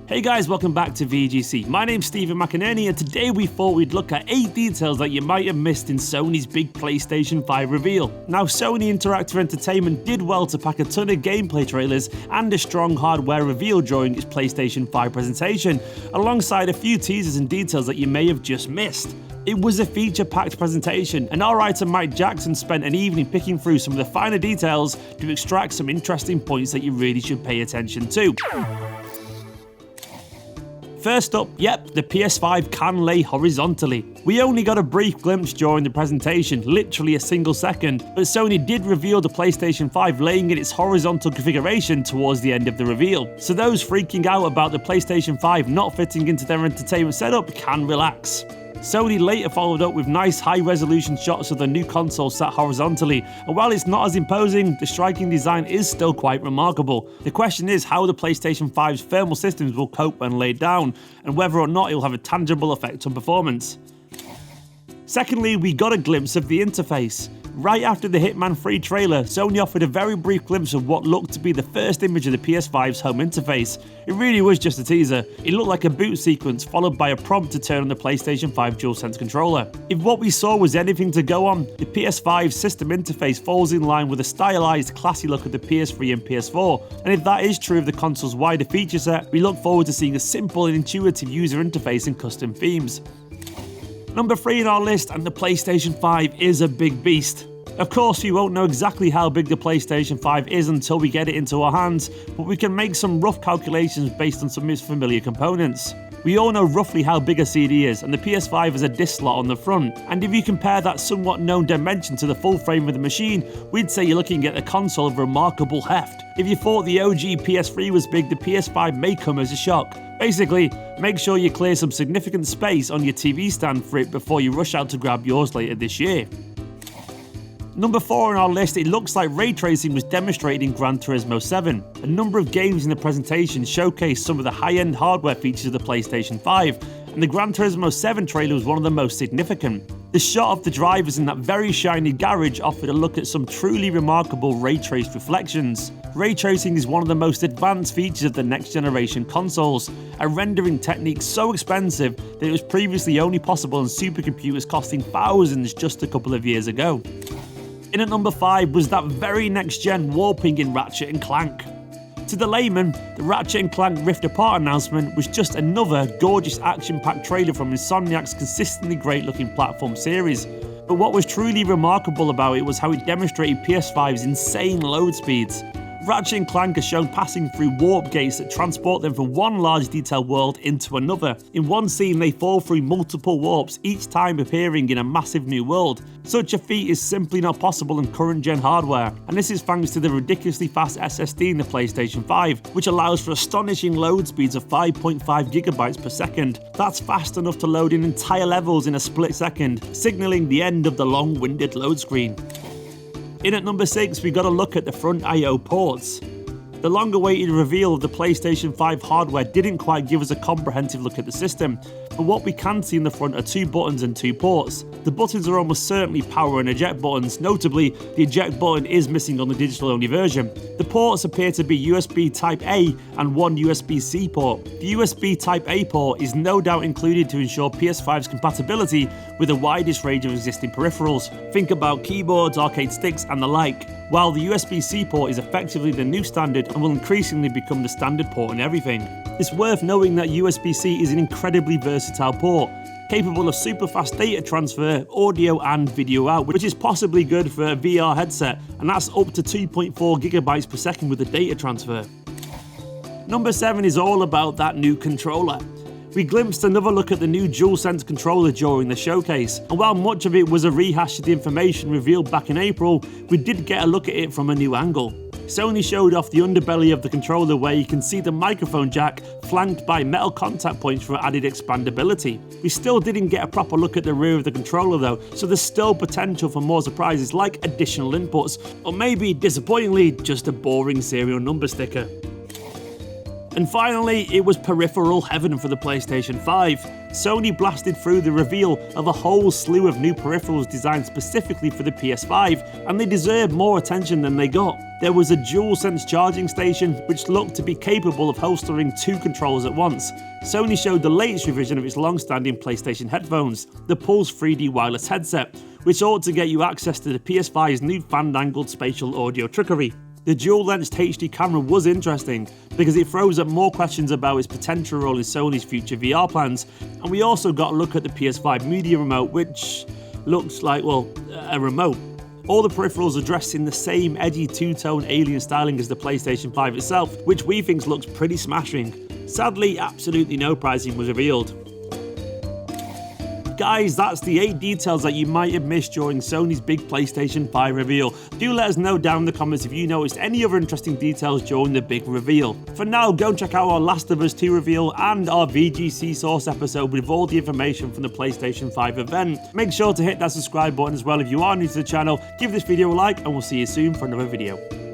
Hey guys, welcome back to VGC. My name's Steven McInerney and today we thought we'd look at 8 details that you might have missed in Sony's big PlayStation 5 reveal. Now, Sony Interactive Entertainment did well to pack a ton of gameplay trailers and a strong hardware reveal during its PlayStation 5 presentation, alongside a few teasers and details that you may have just missed. It was a feature-packed presentation, and our writer Mike Jackson spent an evening picking through some of the finer details to extract some interesting points that you really should pay attention to. First up, yep, the PS5 can lay horizontally. We only got a brief glimpse during the presentation, literally a single second, but Sony did reveal the PlayStation 5 laying in its horizontal configuration towards the end of the reveal. So those freaking out about the PlayStation 5 not fitting into their entertainment setup can relax. Sony later followed up with nice high-resolution shots of the new console sat horizontally, and while it's not as imposing, the striking design is still quite remarkable. The question is how the PlayStation 5's thermal systems will cope when laid down, and whether or not it will have a tangible effect on performance. Secondly, we got a glimpse of the interface. Right after the Hitman 3 trailer, Sony offered a very brief glimpse of what looked to be the first image of the PS5's home interface. It really was just a teaser. It looked like a boot sequence followed by a prompt to turn on the PlayStation 5 DualSense controller. If what we saw was anything to go on, the PS5 system interface falls in line with a stylized, classy look of the PS3 and PS4, and if that is true of the console's wider feature set, we look forward to seeing a simple and intuitive user interface and custom themes. Number 3 on our list, and the PlayStation 5 is a big beast. Of course, we won't know exactly how big the PlayStation 5 is until we get it into our hands, but we can make some rough calculations based on some of its familiar components. We all know roughly how big a CD is, and the PS5 has a disc slot on the front, and if you compare that somewhat known dimension to the full frame of the machine, we'd say you're looking at a console of remarkable heft. If you thought the OG PS3 was big, the PS5 may come as a shock. Basically, make sure you clear some significant space on your TV stand for it before you rush out to grab yours later this year. Number 4 on our list, it looks like ray tracing was demonstrated in Gran Turismo 7. A number of games in the presentation showcased some of the high-end hardware features of the PlayStation 5, and the Gran Turismo 7 trailer was one of the most significant. The shot of the drivers in that very shiny garage offered a look at some truly remarkable ray-traced reflections. Ray tracing is one of the most advanced features of the next-generation consoles, a rendering technique so expensive that it was previously only possible on supercomputers costing thousands just a couple of years ago. In at number 5 was that very next-gen warping in Ratchet and Clank. To the layman, the Ratchet and Clank Rift Apart announcement was just another gorgeous action-packed trailer from Insomniac's consistently great-looking platform series. But what was truly remarkable about it was how it demonstrated PS5's insane load speeds. Ratchet and Clank are shown passing through warp gates that transport them from one large detailed world into another. In one scene, they fall through multiple warps, each time appearing in a massive new world. Such a feat is simply not possible in current-gen hardware, and this is thanks to the ridiculously fast SSD in the PlayStation 5, which allows for astonishing load speeds of 5.5GB per second. That's fast enough to load in entire levels in a split second, signalling the end of the long-winded load screen. In at number 6, we got a look at the front I/O ports. The long-awaited reveal of the PlayStation 5 hardware didn't quite give us a comprehensive look at the system, but what we can see in the front are 2 buttons and 2 ports. The buttons are almost certainly power and eject buttons, notably the eject button is missing on the digital-only version. The ports appear to be USB Type-A and one USB-C port. The USB Type-A port is no doubt included to ensure PS5's compatibility with the widest range of existing peripherals. Think about keyboards, arcade sticks and the like. While the USB-C port is effectively the new standard and will increasingly become the standard port in everything. It's worth knowing that USB-C is an incredibly versatile port, capable of super fast data transfer, audio and video out, which is possibly good for a VR headset, and that's up to 2.4GB per second with the data transfer. Number 7 is all about that new controller. We glimpsed another look at the new DualSense controller during the showcase, and while much of it was a rehash of the information revealed back in April, we did get a look at it from a new angle. Sony showed off the underbelly of the controller where you can see the microphone jack flanked by metal contact points for added expandability. We still didn't get a proper look at the rear of the controller though, so there's still potential for more surprises like additional inputs, or maybe, disappointingly, just a boring serial number sticker. And finally, it was peripheral heaven for the PlayStation 5. Sony blasted through the reveal of a whole slew of new peripherals designed specifically for the PS5, and they deserve more attention than they got. There was a DualSense charging station, which looked to be capable of holstering 2 controllers at once. Sony showed the latest revision of its long-standing PlayStation headphones, the Pulse 3D wireless headset, which ought to get you access to the PS5's new fan-angled spatial audio trickery. The dual-lensed HD camera was interesting because it throws up more questions about its potential role in Sony's future VR plans, and we also got a look at the PS5 media remote, which looks like, well, a remote. All the peripherals are dressed in the same edgy two-tone alien styling as the PlayStation 5 itself, which we think looks pretty smashing. Sadly, absolutely no pricing was revealed. Guys, that's the 8 details that you might have missed during Sony's big PlayStation 5 reveal. Do let us know down in the comments if you noticed any other interesting details during the big reveal. For now, go and check out our Last of Us 2 reveal and our VGC Source episode with all the information from the PlayStation 5 event. Make sure to hit that subscribe button as well if you are new to the channel. Give this video a like and we'll see you soon for another video.